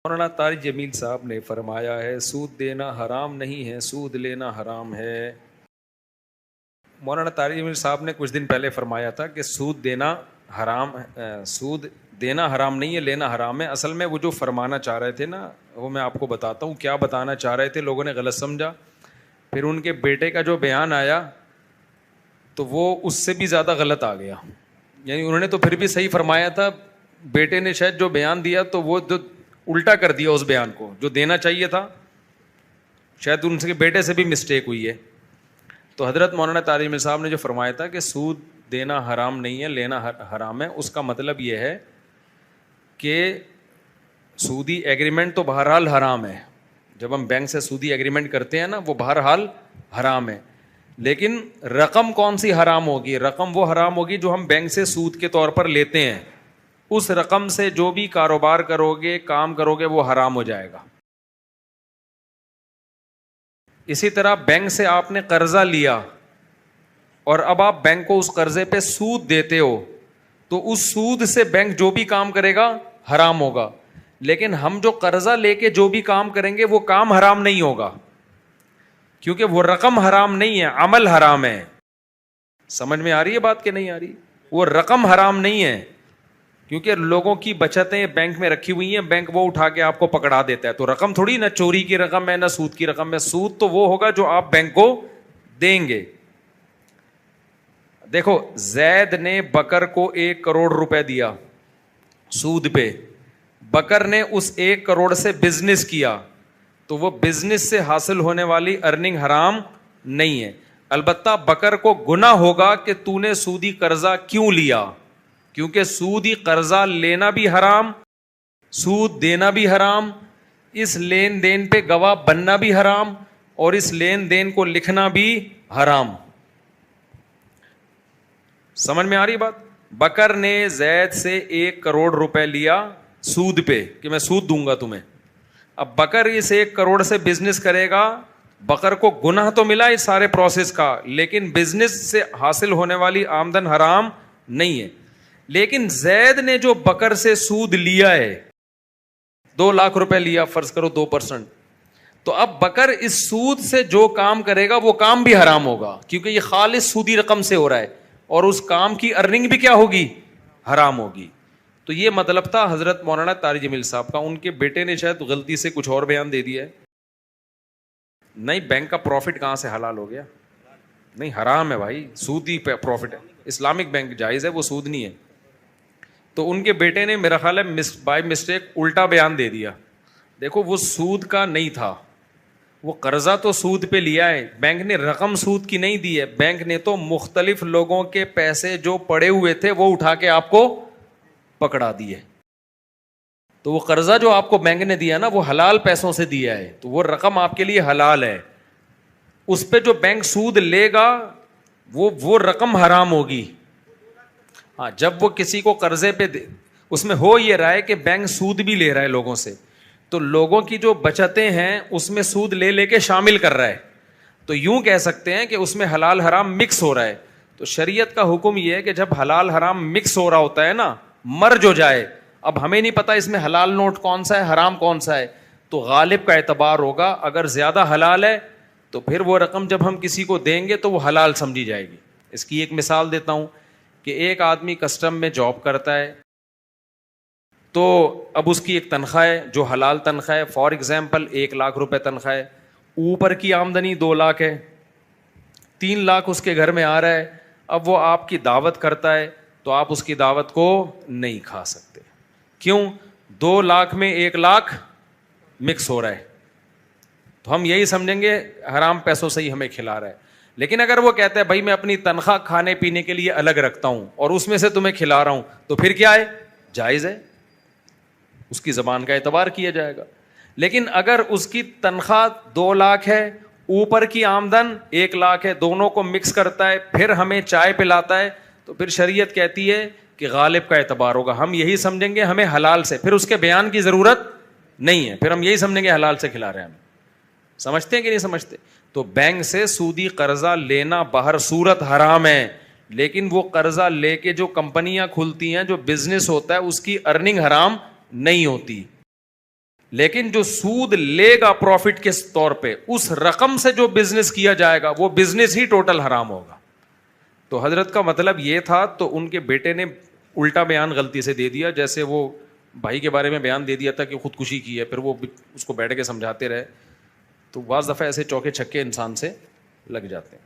مولانا طارق جمیل صاحب نے فرمایا ہے سود دینا حرام نہیں ہے، سود لینا حرام ہے۔ مولانا طارق جمیل صاحب نے کچھ دن پہلے فرمایا تھا کہ سود دینا حرام نہیں ہے، لینا حرام ہے۔ اصل میں وہ جو فرمانا چاہ رہے تھے نا، وہ میں آپ کو بتاتا ہوں کیا بتانا چاہ رہے تھے، لوگوں نے غلط سمجھا۔ پھر ان کے بیٹے کا جو بیان آیا تو وہ اس سے بھی زیادہ غلط آ گیا، یعنی انہوں نے تو پھر بھی صحیح فرمایا تھا، بیٹے نے شاید جو بیان دیا تو وہ الٹا کر دیا اس بیان کو جو دینا چاہیے تھا، شاید ان کے بیٹے سے بھی مسٹیک ہوئی ہے۔ تو حضرت مولانا طارق جمیل صاحب نے جو فرمایا تھا کہ سود دینا حرام نہیں ہے، لینا حرام ہے، اس کا مطلب یہ ہے کہ سودی ایگریمنٹ تو بہرحال حرام ہے، جب ہم بینک سے سودی ایگریمنٹ کرتے ہیں نا وہ بہرحال حرام ہے، لیکن رقم کون سی حرام ہوگی؟ رقم وہ حرام ہوگی جو ہم بینک سے سود کے طور پر لیتے ہیں، اس رقم سے جو بھی کاروبار کرو گے، کام کرو گے، وہ حرام ہو جائے گا۔ اسی طرح بینک سے آپ نے قرضہ لیا اور اب آپ بینک کو اس قرضے پہ سود دیتے ہو، تو اس سود سے بینک جو بھی کام کرے گا حرام ہوگا، لیکن ہم جو قرضہ لے کے جو بھی کام کریں گے وہ کام حرام نہیں ہوگا، کیونکہ وہ رقم حرام نہیں ہے، عمل حرام ہے۔ سمجھ میں آ رہی ہے بات کہ نہیں آ رہی؟ وہ رقم حرام نہیں ہے، کیونکہ لوگوں کی بچتیں بینک میں رکھی ہوئی ہیں، بینک وہ اٹھا کے آپ کو پکڑا دیتا ہے، تو رقم تھوڑی نہ چوری کی رقم ہے نہ سود کی رقم ہے، سود تو وہ ہوگا جو آپ بینک کو دیں گے۔ دیکھو زید نے بکر کو 1 کروڑ روپے دیا سود پہ، بکر نے اس 1 کروڑ سے بزنس کیا، تو وہ بزنس سے حاصل ہونے والی ارننگ حرام نہیں ہے، البتہ بکر کو گناہ ہوگا کہ تو نے سودی قرضہ کیوں لیا، کیونکہ سودی قرضہ لینا بھی حرام، سود دینا بھی حرام، اس لین دین پہ گواہ بننا بھی حرام، اور اس لین دین کو لکھنا بھی حرام۔ سمجھ میں آ رہی بات؟ بکر نے زید سے 1 کروڑ روپے لیا سود پہ کہ میں سود دوں گا تمہیں، اب بکر اس 1 کروڑ سے بزنس کرے گا، بکر کو گناہ تو ملا اس سارے پروسیس کا، لیکن بزنس سے حاصل ہونے والی آمدن حرام نہیں ہے۔ لیکن زید نے جو بکر سے سود لیا ہے، 2 لاکھ روپے لیا، فرض کرو 2%، تو اب بکر اس سود سے جو کام کرے گا وہ کام بھی حرام ہوگا، کیونکہ یہ خالص سودی رقم سے ہو رہا ہے، اور اس کام کی ارننگ بھی کیا ہوگی؟ حرام ہوگی۔ تو یہ مطلب تھا حضرت مولانا طارق جمیل صاحب کا، ان کے بیٹے نے شاید غلطی سے کچھ اور بیان دے دیا ہے۔ نہیں، بینک کا پروفٹ کہاں سے حلال ہو گیا؟ نہیں، حرام ہے بھائی، سودی پروفٹ ہے، اسلامک بینک جائز ہے، وہ سود نہیں ہے۔ تو ان کے بیٹے نے میرا خیال ہے بائی مسٹیک الٹا بیان دے دیا۔ دیکھو وہ سود کا نہیں تھا، وہ قرضہ تو سود پہ لیا ہے، بینک نے رقم سود کی نہیں دی ہے، بینک نے تو مختلف لوگوں کے پیسے جو پڑے ہوئے تھے وہ اٹھا کے آپ کو پکڑا دیے، تو وہ قرضہ جو آپ کو بینک نے دیا نا وہ حلال پیسوں سے دیا ہے، تو وہ رقم آپ کے لیے حلال ہے، اس پہ جو بینک سود لے گا وہ رقم حرام ہوگی۔ ہاں، جب وہ کسی کو قرضے پہ اس میں ہو یہ رہا ہے کہ بینک سود بھی لے رہا ہے لوگوں سے، تو لوگوں کی جو بچتیں ہیں اس میں سود لے لے کے شامل کر رہا ہے، تو یوں کہہ سکتے ہیں کہ اس میں حلال حرام مکس ہو رہا ہے۔ تو شریعت کا حکم یہ ہے کہ جب حلال حرام مکس ہو رہا ہوتا ہے نا، مرج ہو جائے، اب ہمیں نہیں پتا اس میں حلال نوٹ کون سا ہے حرام کون سا ہے، تو غالب کا اعتبار ہوگا، اگر زیادہ حلال ہے تو پھر وہ رقم جب ہم کسی کو دیں گے تو وہ حلال سمجھی جائے گی۔ اس کی ایک مثال دیتا ہوں کہ ایک آدمی کسٹم میں جاب کرتا ہے، تو اب اس کی ایک تنخواہ ہے جو حلال تنخواہ ہے، فار ایگزامپل 1 لاکھ روپے تنخواہ ہے، اوپر کی آمدنی 2 لاکھ ہے، 3 لاکھ اس کے گھر میں آ رہا ہے، اب وہ آپ کی دعوت کرتا ہے تو آپ اس کی دعوت کو نہیں کھا سکتے، کیوں؟ 2 لاکھ میں 1 لاکھ مکس ہو رہا ہے، تو ہم یہی سمجھیں گے حرام پیسوں سے ہی ہمیں کھلا رہا ہے۔ لیکن اگر وہ کہتا ہے بھائی میں اپنی تنخواہ کھانے پینے کے لیے الگ رکھتا ہوں اور اس میں سے تمہیں کھلا رہا ہوں، تو پھر کیا ہے؟ جائز ہے، اس کی زبان کا اعتبار کیا جائے گا۔ لیکن اگر اس کی تنخواہ 2 لاکھ ہے، اوپر کی آمدن 1 لاکھ ہے، دونوں کو مکس کرتا ہے، پھر ہمیں چائے پلاتا ہے، تو پھر شریعت کہتی ہے کہ غالب کا اعتبار ہوگا، ہم یہی سمجھیں گے ہمیں حلال سے، پھر اس کے بیان کی ضرورت نہیں ہے، پھر ہم یہی سمجھیں گے حلال سے کھلا رہے ہیں ہم۔ سمجھتے ہیں کہ نہیں سمجھتے؟ تو بینک سے سودی قرضہ لینا بہر صورت حرام ہے، لیکن وہ قرضہ لے کے جو کمپنیاں کھلتی ہیں، جو بزنس ہوتا ہے، اس کی ارننگ حرام نہیں ہوتی۔ لیکن جو سود لے گا پروفٹ کے طور پہ, اس رقم سے جو بزنس کیا جائے گا وہ بزنس ہی ٹوٹل حرام ہوگا. تو حضرت کا مطلب یہ تھا, تو ان کے بیٹے نے الٹا بیان غلطی سے دے دیا, جیسے وہ بھائی کے بارے میں بیان دے دیا تھا کہ خودکشی کی ہے, پھر وہ اس کو بیٹھ کے سمجھاتے رہے. تو بعض دفعہ ایسے چوکے چھکے انسان سے لگ جاتے ہیں.